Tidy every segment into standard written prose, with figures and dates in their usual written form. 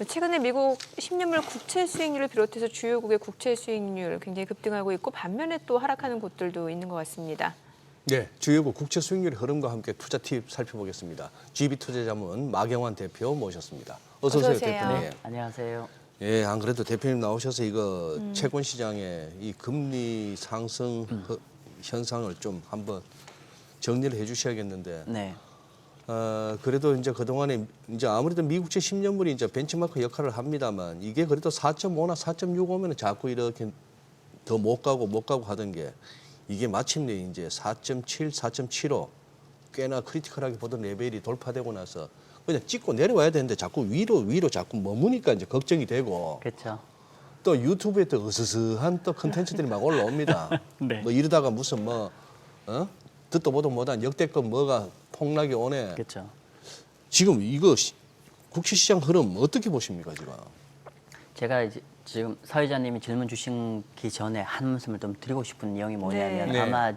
최근에 미국 10년물 국채 수익률을 비롯해서 주요국의 국채 수익률 굉장히 급등하고 있고 반면에 또 하락하는 곳들도 있는 것 같습니다. 네, 주요국 국채 수익률의 흐름과 함께 투자 팁 살펴보겠습니다. GB투자자문 마경환 대표 모셨습니다. 어서 오세요, 대표님. 네, 안녕하세요. 예, 안 그래도 대표님 나오셔서 이거 채권 시장의 이 금리 상승 현상을 좀 한번 정리를 해주셔야겠는데. 네. 그래도 이제 그동안에 이제 아무래도 미국채 10년물이 이제 벤치마크 역할을 합니다만 이게 그래도 4.5나 4.6 오면 자꾸 이렇게 더 못 가고 하던 게 이게 마침내 이제 4.7, 4.75 꽤나 크리티컬하게 보던 레벨이 돌파되고 나서 그냥 찍고 내려와야 되는데 자꾸 위로 자꾸 머무니까 이제 걱정이 되고 그렇죠. 또 유튜브에 또 으스스한 또 컨텐츠들이 막 올라옵니다. 네. 뭐 이러다가 무슨 듣도 보도 못한 역대급 뭐가 폭락이 오네. 그렇죠. 지금 이거 국채 시장 흐름 어떻게 보십니까 지금? 제가 이제 지금 사회자님이 질문 주시기 전에 한 말씀을 좀 드리고 싶은 내용이 뭐냐면 네. 아마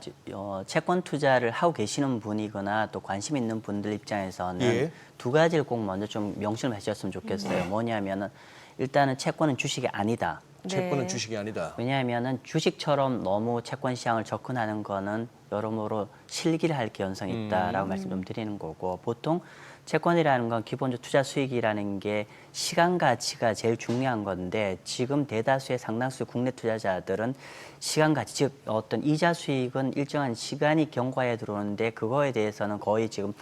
채권 투자를 하고 계시는 분이거나 또 관심 있는 분들 입장에서는 예. 두 가지를 꼭 먼저 좀 명심을 하셨으면 좋겠어요. 뭐냐면은 일단은 채권은 주식이 아니다. 채권은 네. 주식이 아니다. 왜냐하면은 주식처럼 너무 채권 시장을 접근하는 거는 여러모로 실기를 할 개연성이 있다라고 말씀 좀 드리는 거고 보통 채권이라는 건 기본적으로 투자 수익이라는 게 시간 가치가 제일 중요한 건데 지금 대다수의 상당수 국내 투자자들은 시간 가치 즉 어떤 이자 수익은 일정한 시간이 경과에 들어오는데 그거에 대해서는 거의 지금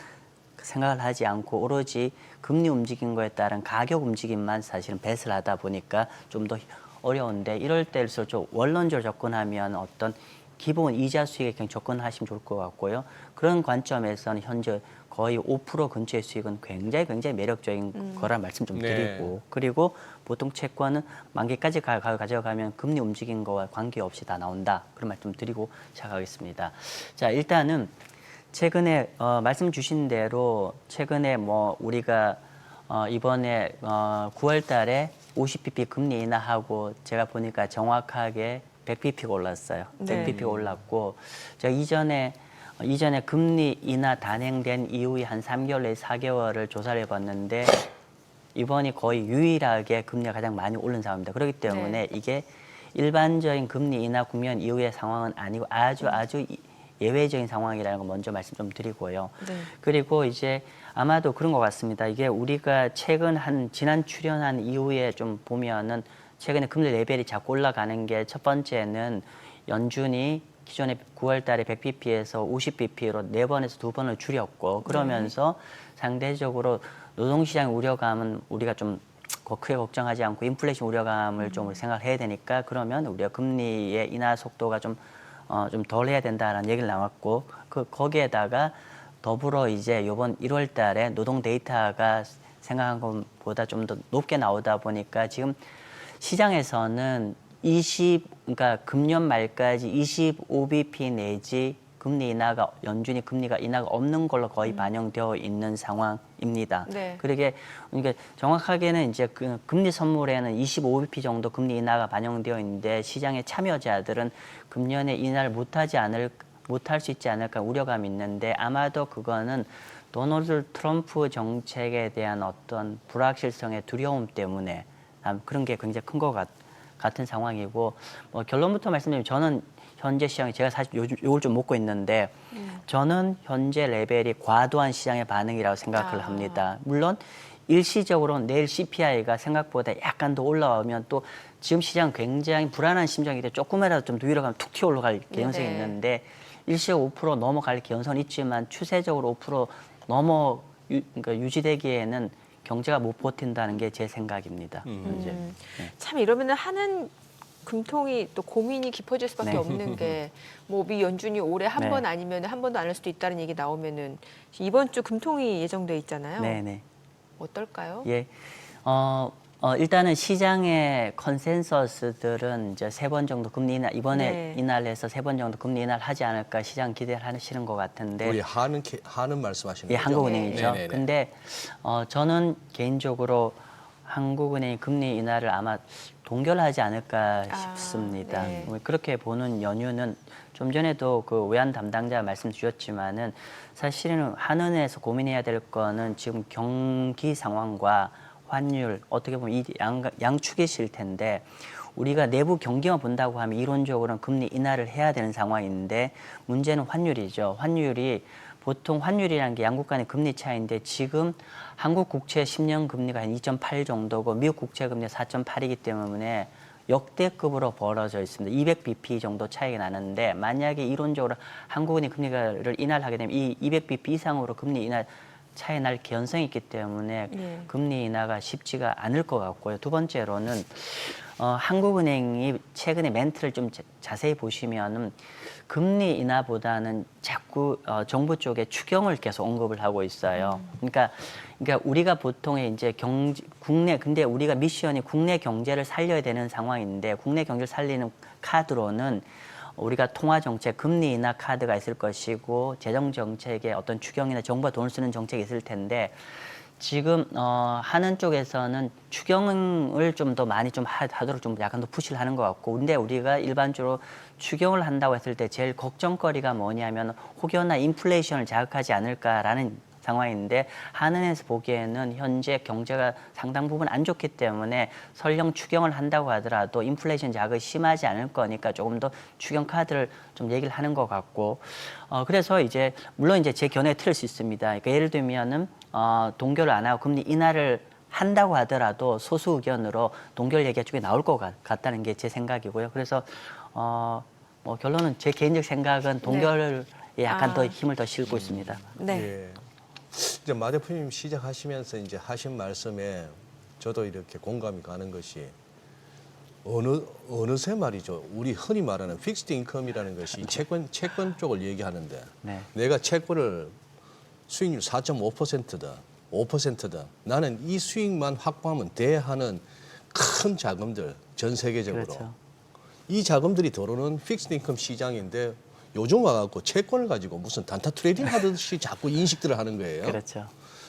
생각을 하지 않고 오로지 금리 움직인 거에 따른 가격 움직임만 사실은 배스를 하다 보니까 좀 더 어려운데 이럴 때일수록 좀 원론적으로 접근하면 어떤 기본 이자 수익에 그냥 접근하시면 좋을 것 같고요. 그런 관점에서는 현재 거의 5% 근처의 수익은 굉장히 매력적인 거란 말씀 좀 네. 드리고 그리고 보통 채권은 만기까지 가져가면 금리 움직인 거와 관계없이 다 나온다. 그런 말씀 드리고 시작하겠습니다. 자, 일단은 최근에 말씀 주신 대로 최근에 뭐 우리가 이번에 9월 달에 50bp 금리 인하하고 제가 보니까 정확하게 100bp가 올랐어요. 네. 100bp가 올랐고 제가 이전에 금리 인하 단행된 이후에 한 3개월 내지 4개월을 조사를 해봤는데 이번이 거의 유일하게 금리가 가장 많이 오른 상황입니다. 그렇기 때문에 네. 이게 일반적인 금리 인하 국면 이후의 상황은 아니고 아주 예외적인 상황이라는 거 먼저 말씀 좀 드리고요. 네. 그리고 이제 아마도 그런 것 같습니다. 이게 우리가 지난 출연한 이후에 좀 보면은 최근에 금리 레벨이 자꾸 올라가는 게 첫 번째는 연준이 기존에 9월 달에 100bp에서 50bp로 4번에서 2번을 줄였고 그러면서 상대적으로 노동시장 우려감은 우리가 좀 크게 걱정하지 않고 인플레이션 우려감을 좀 생각을 해야 되니까 그러면 우리가 금리의 인하 속도가 좀 덜 해야 된다라는 얘기를 나왔고 거기에다가 더불어 이제 이번 1월 달에 노동 데이터가 생각한 것보다 좀 더 높게 나오다 보니까 지금 시장에서는 그러니까 금년 말까지 25bp 내지 연준이 금리가 인하가 없는 걸로 거의 반영되어 있는 상황입니다. 네. 그러니까 정확하게는 이제 그 금리 선물에는 25bp 정도 금리 인하가 반영되어 있는데 시장의 참여자들은 금년에 인하를 못할 수 있지 않을까 우려감이 있는데 아마도 그거는 도널드 트럼프 정책에 대한 어떤 불확실성의 두려움 때문에 그런 게 굉장히 큰 것 같은 상황이고 뭐 결론부터 말씀드리면 저는 현재 시장이 제가 사실 요걸 좀 먹고 있는데 저는 현재 레벨이 과도한 시장의 반응이라고 생각을 합니다. 물론 일시적으로 내일 CPI가 생각보다 약간 더 올라오면 또 지금 시장 굉장히 불안한 심정인데 조금이라도 좀 더 위로 가면 툭 튀어 올라갈 개연성이 네. 있는데 일시적 5% 넘어갈 개연성은 있지만 추세적으로 5% 그러니까 유지되기에는 경제가 못 버틴다는 게 제 생각입니다. 현재. 참 이러면은 하는 금통이 또 고민이 깊어질 수밖에 네. 없는 게 뭐 미 연준이 올해 한 네. 번 아니면 한 번도 안 할 수도 있다는 얘기 나오면은 이번 주 금통이 예정돼 있잖아요. 네네. 어떨까요? 예. 일단은 시장의 컨센서스들은 이제 3번 정도 금리 인하, 이번에 네. 인하를 해서 3번 정도 금리 인하를 하지 않을까 시장 기대를 하시는 것 같은데. 우리 하는 말씀하시는 예, 거죠? 한국은행이죠. 네네네. 근데 저는 개인적으로 한국은행이 금리 인하를 아마 동결하지 않을까 싶습니다. 네. 그렇게 보는 연유는 좀 전에도 그 외환 담당자 말씀 주셨지만은 사실은 한은에서 고민해야 될 거는 지금 경기 상황과 환율 어떻게 보면 이 양축이실 텐데 우리가 내부 경기만 본다고 하면 이론적으로는 금리 인하를 해야 되는 상황인데 문제는 환율이죠. 환율이 보통 환율이라는 게 양국 간의 금리 차이인데 지금 한국 국채 10년 금리가 한 2.8 정도고 미국 국채 금리가 4.8이기 때문에 역대급으로 벌어져 있습니다. 200bp 정도 차이가 나는데 만약에 이론적으로 한국은행 금리를 인하를 하게 되면 이 200bp 이상으로 금리 인하 차이 날 개연성이 있기 때문에 네. 금리 인하가 쉽지가 않을 것 같고요. 두 번째로는 한국은행이 최근에 멘트를 좀 자세히 보시면은 금리 인하보다는 자꾸 정부 쪽에 추경을 계속 언급을 하고 있어요. 그러니까 우리가 보통의 이제 국내 근데 우리가 미션이 국내 경제를 살려야 되는 상황인데 국내 경제를 살리는 카드로는 우리가 통화 정책, 금리 인하 카드가 있을 것이고 재정 정책에 어떤 추경이나 정부가 돈을 쓰는 정책이 있을 텐데 지금 하는 쪽에서는 추경을 좀 더 많이 좀 하도록 좀 약간 더 푸시를 하는 것 같고 근데 우리가 일반적으로 추경을 한다고 했을 때 제일 걱정거리가 뭐냐면 혹여나 인플레이션을 자극하지 않을까라는 상황인데 한은에서 보기에는 현재 경제가 상당 부분 안 좋기 때문에 설령 추경을 한다고 하더라도 인플레이션 자극이 심하지 않을 거니까 조금 더 추경 카드를 좀 얘기를 하는 것 같고 그래서 이제 물론 이제 제 견해에 틀릴 수 있습니다. 그러니까 예를 들면은 동결을 안 하고 금리 인하를 한다고 하더라도 소수 의견으로 동결 얘기가 쪽에 나올 것 같다는 게 제 생각이고요. 그래서 뭐 결론은 제 개인적 생각은 동결에 약간 더 힘을 더 실고 있습니다. 네. 예. 이제 마 대표님 시작하시면서 이제 하신 말씀에 저도 이렇게 공감이 가는 것이 어느새 말이죠. 우리 흔히 말하는 픽스드 인컴이라는 것이 채권 쪽을 얘기하는데 네. 내가 채권을 수익률 4.5%다, 5%다. 나는 이 수익만 확보하면 돼 하는 큰 자금들 전 세계적으로 그렇죠. 이 자금들이 들어오는 픽스드 인컴 시장인데 요즘 와갖고 채권을 가지고 무슨 단타 트레이딩 하듯이 자꾸 인식들을 하는 거예요. 그렇죠.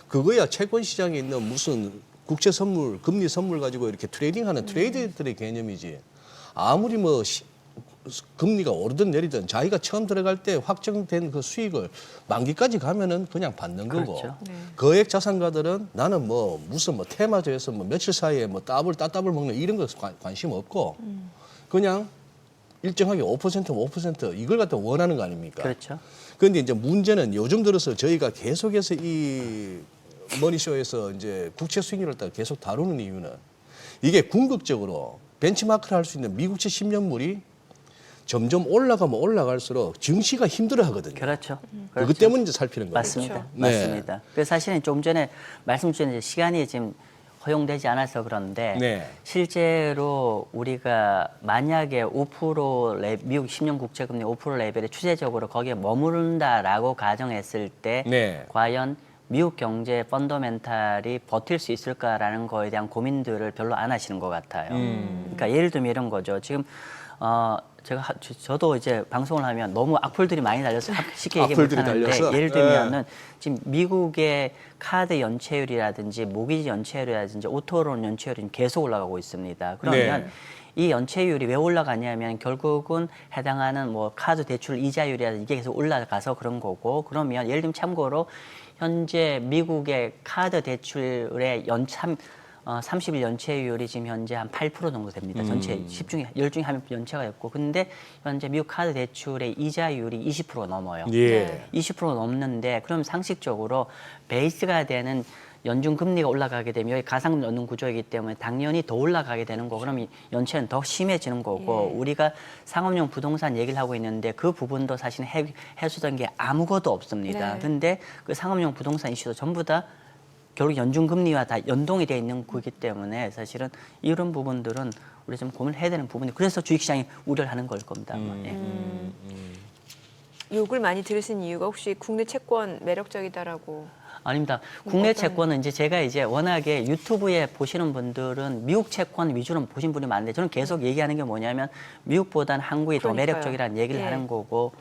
그거야 채권 시장에 있는 무슨 국채 선물, 금리 선물 가지고 이렇게 트레이딩하는 트레이더들의 개념이지. 아무리 뭐 금리가 오르든 내리든 자기가 처음 들어갈 때 확정된 그 수익을 만기까지 가면은 그냥 받는 거고. 그렇죠. 네. 거액 자산가들은 나는 뭐 무슨 뭐 테마주에서 뭐 며칠 사이에 뭐 따블 먹는 이런 거 관심 없고 그냥 일정하게 5% 이걸 갖다 원하는 거 아닙니까? 그렇죠. 그런데 이제 문제는 요즘 들어서 저희가 계속해서 이 머니쇼에서 이제 국채 수익률을 계속 다루는 이유는 이게 궁극적으로 벤치마크를 할 수 있는 미국채 10년물이 점점 올라가면 올라갈수록 증시가 힘들어 하거든요. 그렇죠. 그것 때문에 이제 살피는 거예요. 맞습니다. 그렇죠. 네. 맞습니다. 그래서 사실은 좀 전에 말씀 주신 시간이 지금 허용되지 않아서 그런데 네. 실제로 우리가 만약에 5% 미국 10년 국채금리 5% 레벨에 추세적으로 거기에 머무른다라고 가정했을 때 네. 과연 미국 경제 펀더멘탈이 버틸 수 있을까라는 거에 대한 고민들을 별로 안 하시는 것 같아요. 그러니까 예를 들면 이런 거죠. 지금 저도 이제 방송을 하면 너무 악플들이 많이 달려서 쉽게 얘기 악플들이 못하는데 달려서? 예를 들면은 지금 미국의 카드 연체율이라든지 모기지 연체율이라든지 오토론 연체율이 계속 올라가고 있습니다. 그러면 네. 이 연체율이 왜 올라가냐면 결국은 해당하는 뭐 카드 대출 이자율이라든지 이게 계속 올라가서 그런 거고 그러면 예를 들면 참고로 현재 미국의 카드 대출의 30일 연체율이 지금 현재 한 8% 정도 됩니다. 전체 10 중에 한 연체가 됐고 근데 현재 미국 카드 대출의 이자율이 20%가 넘어요. 예. 20% 넘는데 그럼 상식적으로 베이스가 되는 연준 금리가 올라가게 되면 여기 가상 연동 구조이기 때문에 당연히 더 올라가게 되는 거고 그럼 연체는 더 심해지는 거고 우리가 상업용 부동산 얘기를 하고 있는데 그 부분도 사실 해소된 게 아무것도 없습니다. 네. 근데 그 상업용 부동산 이슈도 전부 다 결국 연준 금리와 다 연동이 돼 있는 거기 때문에 사실은 이런 부분들은 우리 좀 고민을 해야 되는 부분이 그래서 주식시장이 우려를 하는 걸 겁니다. 아마. 예. 욕을 많이 들으신 이유가 혹시 국내 채권 매력적이다라고. 아닙니다. 국내 어떤- 채권은 이제 제가 이제 워낙에 유튜브에 보시는 분들은 미국 채권 위주로 보신 분이 많은데 저는 계속 얘기하는 게 뭐냐면 미국보다는 한국이 더 그러니까요. 매력적이라는 얘기를 예. 하는 거고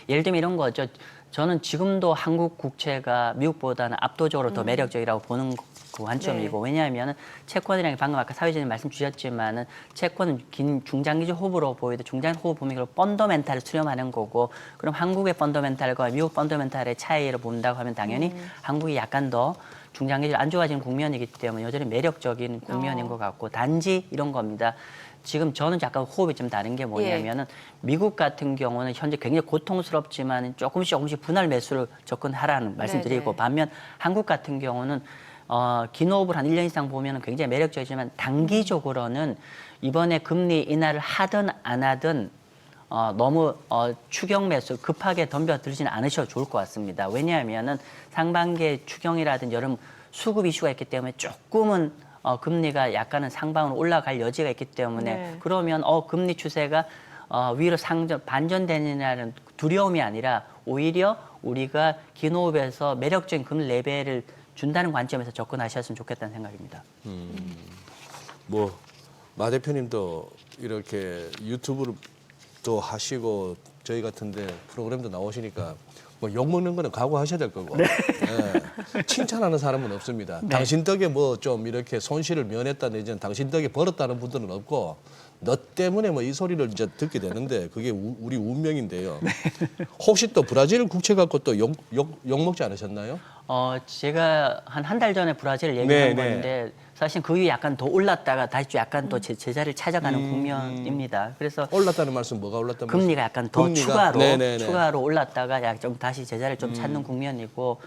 예를 들면 이런 거죠. 저는 지금도 한국 국채가 미국보다는 압도적으로 더 매력적이라고 보는 그 관점이고 왜냐하면 채권이라는 게 방금 아까 사회자님 말씀 주셨지만은 채권은 긴 중장기적 호흡으로 보이도 중장기 호흡 보면 그걸 펀더멘탈을 수렴하는 거고 그럼 한국의 펀더멘탈과 미국 펀더멘탈의 차이를 본다고 하면 당연히 한국이 약간 더 중장기적으로 안 좋아지는 국면이기 때문에 여전히 매력적인 국면인 것 같고 단지 이런 겁니다. 지금 저는 약간 호흡이 좀 다른 게 뭐냐면은 미국 같은 경우는 현재 굉장히 고통스럽지만 조금씩 분할 매수를 접근하라는 말씀드리고 네네. 반면 한국 같은 경우는 긴 호흡을 한 1년 이상 보면은 굉장히 매력적이지만 단기적으로는 이번에 금리 인하를 하든 안 하든 너무 추경 매수 급하게 덤벼들지는 않으셔도 좋을 것 같습니다. 왜냐하면은 상반기에 추경이라든지 여름 수급 이슈가 있기 때문에 조금은 금리가 약간은 상방으로 올라갈 여지가 있기 때문에 네. 그러면 금리 추세가 위로 반전되느냐는 두려움이 아니라 오히려 우리가 긴 호흡에서 매력적인 금리 레벨을 준다는 관점에서 접근하셨으면 좋겠다는 생각입니다. 뭐 마 대표님도 이렇게 유튜브를 또 하시고 저희 같은데 프로그램도 나오시니까 뭐 욕 먹는 거는 각오하셔야 될 거고 예. 칭찬하는 사람은 없습니다. 당신 덕에 뭐 좀 이렇게 손실을 면했다 내지는 당신 덕에 벌었다는 분들은 없고 너 때문에 뭐 이 소리를 이제 듣게 되는데 그게 우리 운명인데요. 혹시 또 브라질 국채 갖고 또 욕 먹지 않으셨나요? 제가 한 달 전에 브라질 얘기한 네, 건데 사실 그 위에 약간 더 올랐다가 다시 좀 약간 또 제자리를 찾아가는 국면입니다. 그래서 올랐다는 말씀 뭐가 올랐다는 말씀? 금리가 약간 더 금리가? 네네네. 추가로 올랐다가 약 좀 다시 제자리를 좀 찾는 국면이고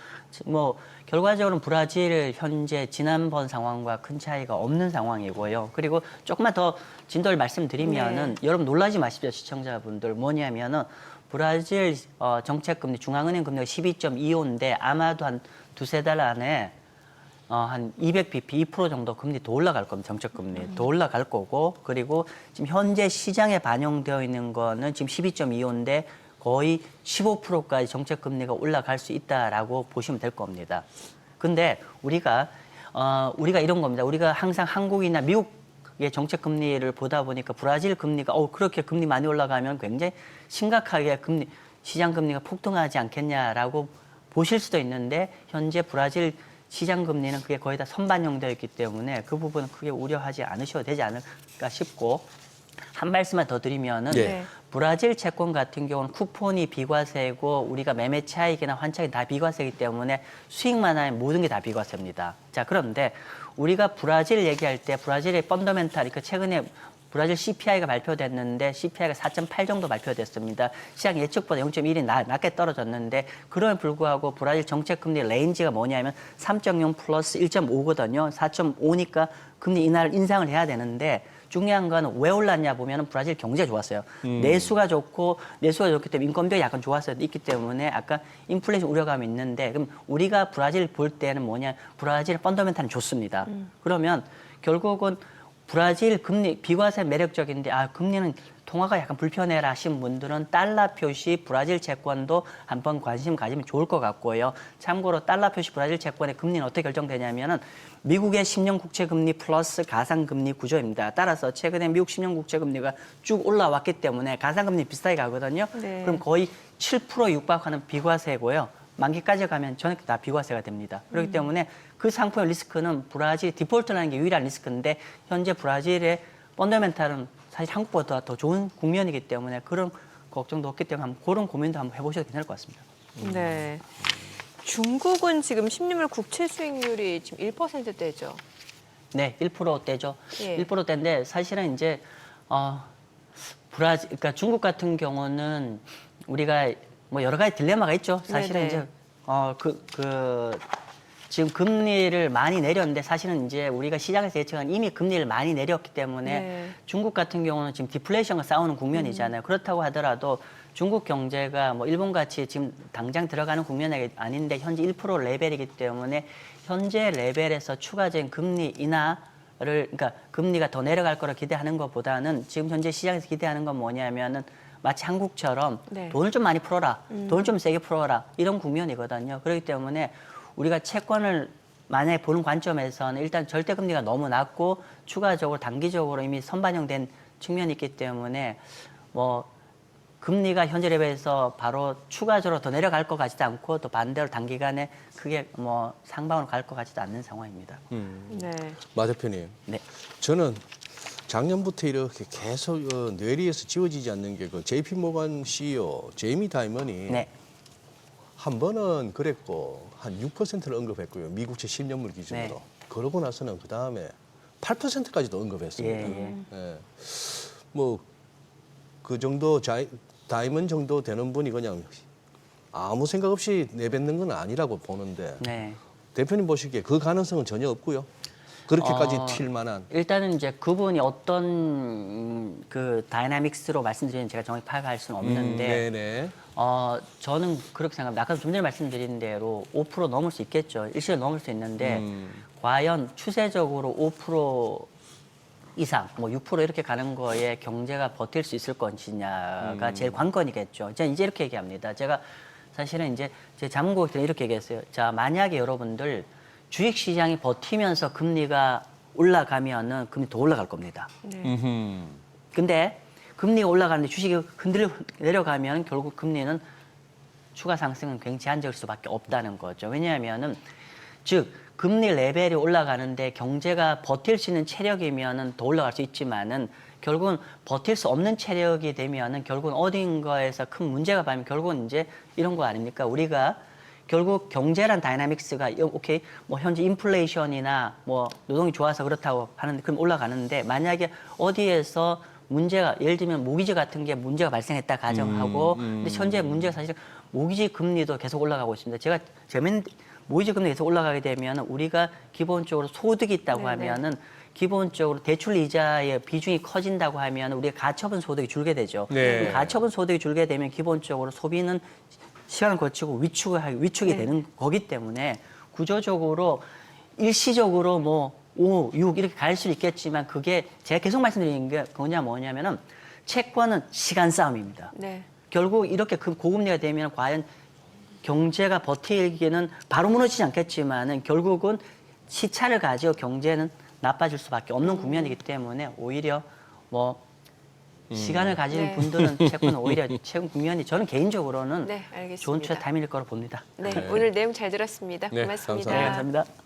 뭐 결과적으로는 브라질 현재 지난번 상황과 큰 차이가 없는 상황이고요. 그리고 조금만 더 진도를 말씀드리면은 여러분 놀라지 마십시오, 시청자분들. 뭐냐면은 브라질 정책 금리 중앙은행 금리가 12.25인데 아마도 한 두세 달 안에 한 200bp, 2% 정도 금리 더 올라갈 겁니다. 정책 금리 더 올라갈 거고 그리고 지금 현재 시장에 반영되어 있는 거는 지금 12.25인데 거의 15%까지 정책 금리가 올라갈 수 있다라고 보시면 될 겁니다. 근데 우리가 이런 겁니다. 우리가 항상 한국이나 미국의 정책 금리를 보다 보니까 브라질 금리가 그렇게 금리 많이 올라가면 굉장히 심각하게 시장 금리가 폭등하지 않겠냐라고 보실 수도 있는데 현재 브라질 시장 금리는 그게 거의 다 선반영되어 있기 때문에 그 부분은 크게 우려하지 않으셔도 되지 않을까 싶고 한 말씀만 더 드리면은 네. 브라질 채권 같은 경우는 쿠폰이 비과세고 우리가 매매 차익이나 환차익이 다 비과세이기 때문에 수익만 하면 모든 게 다 비과세입니다. 자, 그런데 우리가 브라질 얘기할 때 브라질의 펀더멘탈, 그러니까 최근에 브라질 CPI가 발표됐는데 CPI가 4.8 정도 발표됐습니다. 시장 예측보다 0.1이 낮게 떨어졌는데 그럼에 불구하고 브라질 정책 금리 레인지가 뭐냐면 3.0 플러스 1.5거든요. 4.5니까 금리 인상을 해야 되는데 중요한 건 왜 올랐냐 보면 브라질 경제가 좋았어요. 내수가 좋기 때문에 인건비가 약간 좋았어요. 있기 때문에 아까 인플레이션 우려감이 있는데 그럼 우리가 브라질 볼 때는 뭐냐 브라질 펀더멘탈은 좋습니다. 그러면 결국은 브라질 금리 비과세 매력적인데 금리는 통화가 약간 불편해라 하신 분들은 달러 표시 브라질 채권도 한번 관심 가지면 좋을 것 같고요. 참고로 달러 표시 브라질 채권의 금리는 어떻게 결정되냐면은 미국의 10년 국채 금리 플러스 가상 금리 구조입니다. 따라서 최근에 미국 10년 국채 금리가 쭉 올라왔기 때문에 가상 금리 비슷하게 가거든요. 네. 그럼 거의 7% 육박하는 비과세고요. 만기까지 가면 전액 다 비과세가 됩니다. 그렇기 때문에 그 상품의 리스크는 브라질 디폴트라는 게 유일한 리스크인데 현재 브라질의 펀더멘탈은 사실 한국보다 더 좋은 국면이기 때문에 그런 걱정도 없기 때문에 그런 고민도 한번 해보셔도 괜찮을 것 같습니다. 네. 중국은 지금 10년물 국채 수익률이 지금 1%대죠. 네, 1%대죠. 예. 1%대인데 사실은 이제 그러니까 중국 같은 경우는 우리가 뭐 여러 가지 딜레마가 있죠. 사실은 네네. 이제 지금 금리를 많이 내렸는데 사실은 이제 우리가 시장에서 예측한 이미 금리를 많이 내렸기 때문에 네. 중국 같은 경우는 지금 디플레이션과 싸우는 국면이잖아요. 그렇다고 하더라도 중국 경제가 뭐 일본 같이 지금 당장 들어가는 국면이 아닌데 현재 1% 레벨이기 때문에 현재 레벨에서 추가적인 금리 인하를 그러니까 금리가 더 내려갈 거라 기대하는 것보다는 지금 현재 시장에서 기대하는 건 뭐냐면은 마치 한국처럼 네. 돈을 좀 많이 풀어라, 돈을 좀 세게 풀어라 이런 국면이거든요. 그렇기 때문에 우리가 채권을 만약에 보는 관점에서는 일단 절대금리가 너무 낮고 추가적으로 단기적으로 이미 선반영된 측면이 있기 때문에 뭐 금리가 현재 레벨에서 바로 추가적으로 더 내려갈 것 같지도 않고 또 반대로 단기간에 크게 뭐 상방으로 갈 것 같지도 않는 상황입니다. 네. 마 대표님, 네. 저는 작년부터 이렇게 계속 뇌리에서 지워지지 않는 게 그 JP 모건 CEO 제이미 다이먼이 네. 한 번은 그랬고 한 6%를 언급했고요. 미국채 10년물 기준으로. 네. 그러고 나서는 그 다음에 8%까지도 언급했습니다. 예. 예. 뭐 그 정도 다이먼 정도 되는 분이 그냥 아무 생각 없이 내뱉는 건 아니라고 보는데 네. 대표님 보시기에 그 가능성은 전혀 없고요. 그렇게까지 튈 만한. 일단은 이제 그분이 어떤 그 다이나믹스로 말씀드리는 제가 정확히 파악할 수는 없는데 네네. 저는 그렇게 생각합니다. 아까 좀 전에 말씀드린 대로 5% 넘을 수 있겠죠. 일시로 넘을 수 있는데 과연 추세적으로 5% 이상, 뭐 6% 이렇게 가는 거에 경제가 버틸 수 있을 것이냐가 제일 관건이겠죠. 제가 이제 이렇게 얘기합니다. 제가 사실은 이제 제 자문고객 때는 이렇게 얘기했어요. 자, 만약에 여러분들 주식시장이 버티면서 금리가 올라가면은 금리 더 올라갈 겁니다. 근데 금리가 올라가는데 주식이 흔들려 내려가면 결국 금리는 추가 상승은 굉장히 제한적일 수밖에 없다는 거죠. 왜냐하면은 즉 금리 레벨이 올라가는데 경제가 버틸 수 있는 체력이면은 더 올라갈 수 있지만은 결국은 버틸 수 없는 체력이 되면은 결국은 어딘가에서 큰 문제가 발면 결국은 이제 이런 거 아닙니까? 우리가 결국 경제란 다이나믹스가 오케이 뭐 현재 인플레이션이나 뭐 노동이 좋아서 그렇다고 하는데 그럼 올라가는데 만약에 어디에서 문제가 예를 들면 모기지 같은 게 문제가 발생했다 가정하고 근데 현재 문제가 사실 모기지 금리도 계속 올라가고 있습니다. 제가 모기지 금리 계속 올라가게 되면 우리가 기본적으로 소득이 있다고 하면은 기본적으로 대출 이자의 비중이 커진다고 하면 우리가 가처분 소득이 줄게 되죠. 네. 가처분 소득이 줄게 되면 기본적으로 소비는 시간을 거치고 위축이 되는 거기 때문에 구조적으로 일시적으로 뭐 5, 6 이렇게 갈 수 있겠지만 그게 제가 계속 말씀드리는 게 뭐냐면은 채권은 시간 싸움입니다. 네. 결국 이렇게 고금리가 되면 과연 경제가 버티기에는 바로 무너지지 않겠지만은 결국은 시차를 가지고 경제는 나빠질 수밖에 없는 국면이기 때문에 오히려 뭐 시간을 가지는 네. 분들은 채권은 오히려 최근 국면이 저는 개인적으로는 네, 알겠습니다. 좋은 투자 타임일 거로 봅니다. 네, 오늘 내용 잘 들었습니다. 네, 고맙습니다. 감사합니다. 네, 감사합니다.